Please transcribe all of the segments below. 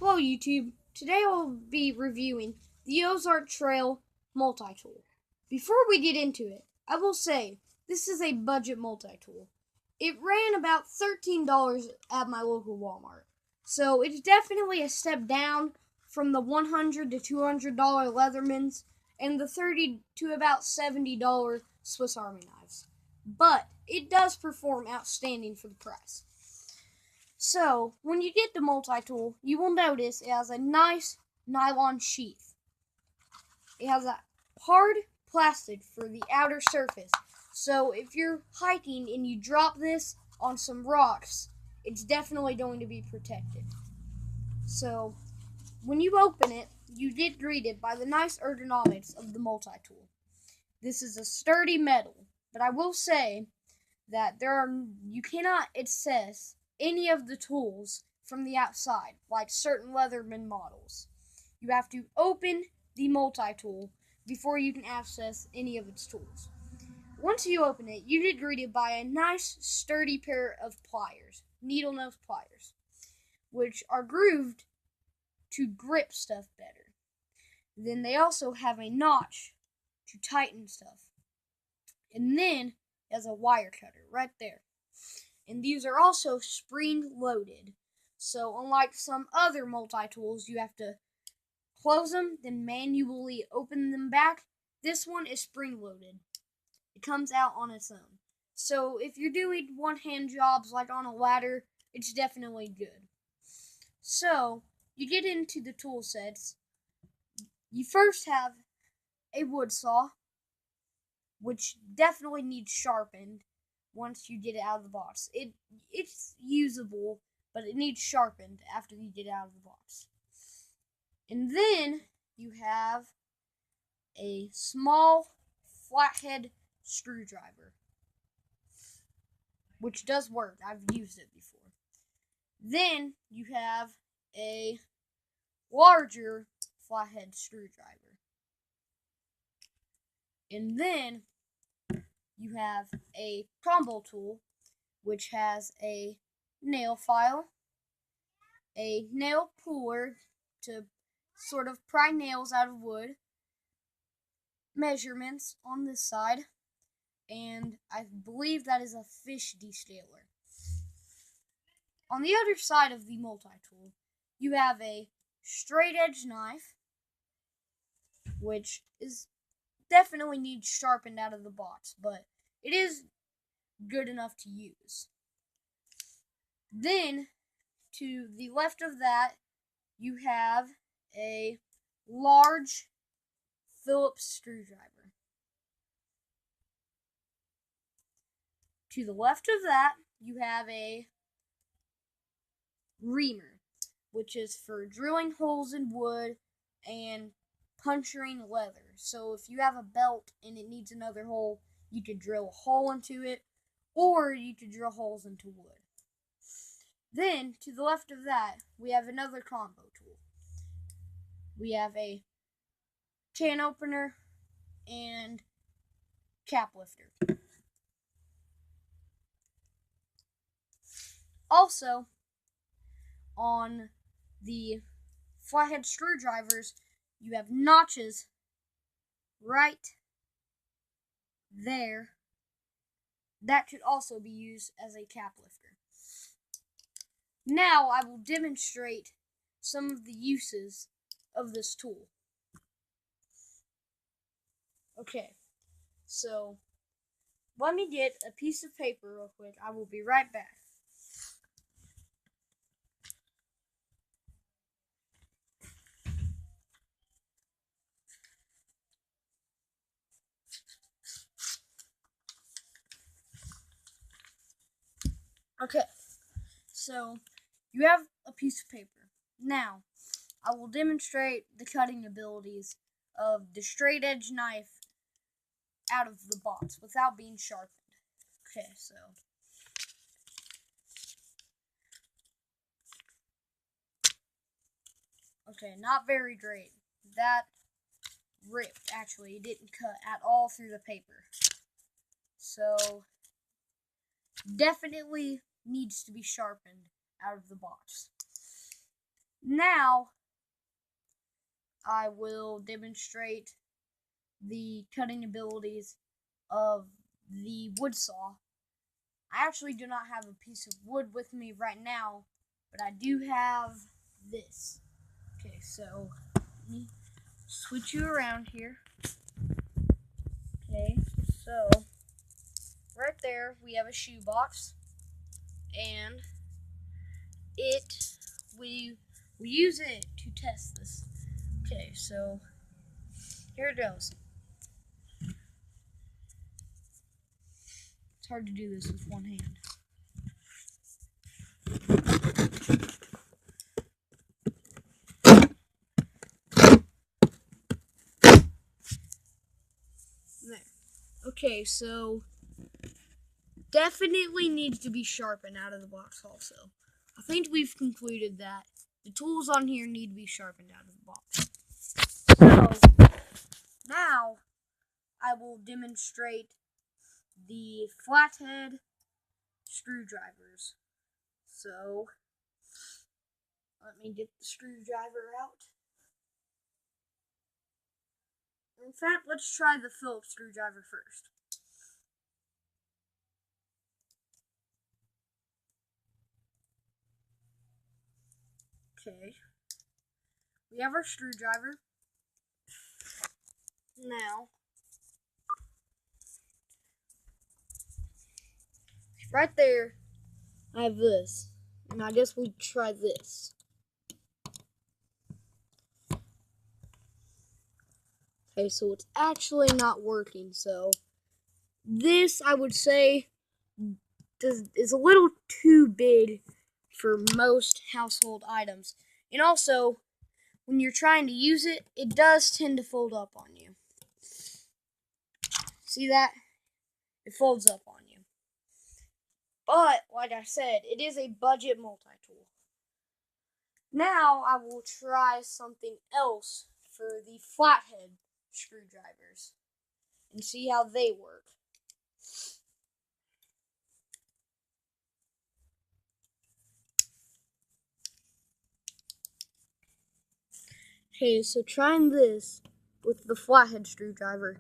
Hello YouTube. Today I'll be reviewing the Ozark Trail Multitool. Before we get into it, I will say this is a budget multi-tool. It ran about $13 at my local Walmart. So it's definitely a step down from the $100 to $200 Leathermans and the $30 to about $70 Swiss Army knives. But it does perform outstanding for the price. So, when you get the multi-tool, you will notice it has a nice nylon sheath. It has a hard plastic for the outer surface. So, if you're hiking and you drop this on some rocks, it's definitely going to be protected. So, when you open it, you get greeted by the nice ergonomics of the multi-tool. This is a sturdy metal, but I will say that you cannot access any of the tools from the outside, like certain Leatherman models. You have to open the multi-tool before you can access any of its tools. Once you open it, you get greeted by a nice, sturdy pair of pliers, needle nose pliers, which are grooved to grip stuff better. Then they also have a notch to tighten stuff. And then there's a wire cutter right there. And these are also spring loaded. So unlike some other multi-tools, you have to close them, then manually open them back. This one is spring loaded. It comes out on its own. So if you're doing one-hand jobs like on a ladder, it's definitely good. So you get into the tool sets. You first have a wood saw, which definitely needs sharpened once you get it out of the box. It's usable, but it needs sharpened after you get it out of the box. And then you have a small flathead screwdriver, which does work. I've used it before. Then you have a larger flathead screwdriver. And then you have a combo tool, which has a nail file, a nail puller to sort of pry nails out of wood, measurements on this side, and I believe that is a fish descaler. On the other side of the multi-tool, you have a straight edge knife, which is definitely needs sharpened out of the box, but it is good enough to use. Then, to the left of that, you have a large Phillips screwdriver. To the left of that, you have a reamer, which is for drilling holes in wood and puncturing leather. So if you have a belt and it needs another hole, you could drill a hole into it, or you could drill holes into wood. Then, to the left of that, we have another combo tool. We have a can opener and cap lifter. Also, on the flathead screwdrivers, you have notches right there. That could also be used as a cap lifter. Now I will demonstrate some of the uses of this tool. Okay, so let me get a piece of paper real quick. I will be right back. Okay, so you have a piece of paper. Now, I will demonstrate the cutting abilities of the straight edge knife out of the box without being sharpened. Okay, so okay, not very great. That ripped, actually. It didn't cut at all through the paper. So, definitely needs to be sharpened out of the box. Now, I will demonstrate the cutting abilities of the wood saw. I actually do not have a piece of wood with me right now, but I do have this. Okay, so let me switch you around here. Okay, so right there we have a shoebox, and we use it to test this. Okay, so here it goes. It's hard to do this with one hand. There. Okay, so definitely needs to be sharpened out of the box also. I think we've concluded that the tools on here need to be sharpened out of the box. So now I will demonstrate the flathead screwdrivers. So let me get the screwdriver out. In fact, let's try the Phillips screwdriver first. Okay, we have our screwdriver. Now, right there, I have this. And I guess we try this. Okay, so it's actually not working. So this, I would say, is a little too big for most household items. And also, when you're trying to use it, it does tend to fold up on you. See that? It folds up on you. But, like I said, it is a budget multi-tool. Now, I will try something else for the flathead screwdrivers and see how they work. Okay, so trying this with the flathead screwdriver,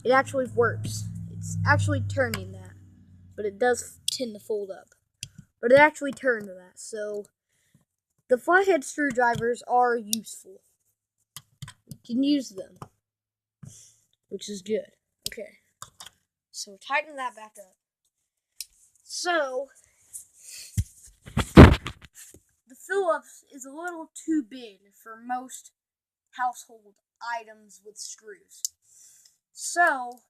it actually works. It's actually turning that, but it does tend to fold up. But it actually turned that, so the flathead screwdrivers are useful. You can use them, which is good. Okay, so tighten that back up. So, the Phillips is a little too big for most household items with screws. So,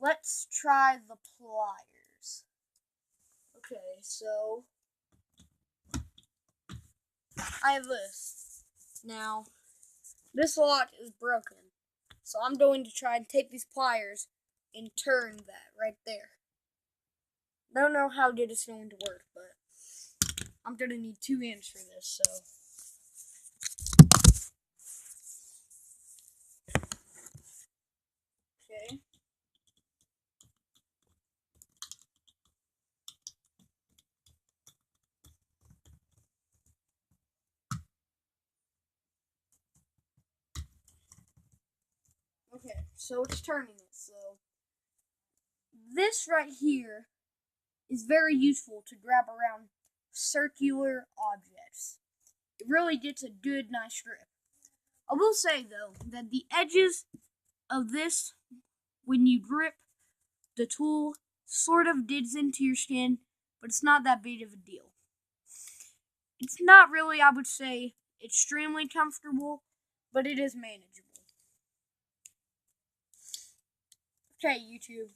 let's try the pliers. Okay, so I have this. Now, this lot is broken. So I'm going to try and take these pliers and turn that right there. I don't know how good it's going to work, but I'm going to need 2 hands for this, so. Okay. Okay, so it's turning it, so. This right here is very useful to grab around circular objects. It really gets a good, nice grip. I will say, though, that the edges of this, when you grip the tool, sort of digs into your skin, but it's not that big of a deal. It's not really, I would say, extremely comfortable, but it is manageable. Okay, YouTube,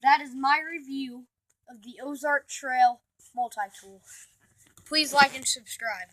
that is my review of the Ozark Trail multi-tool. Please like and subscribe.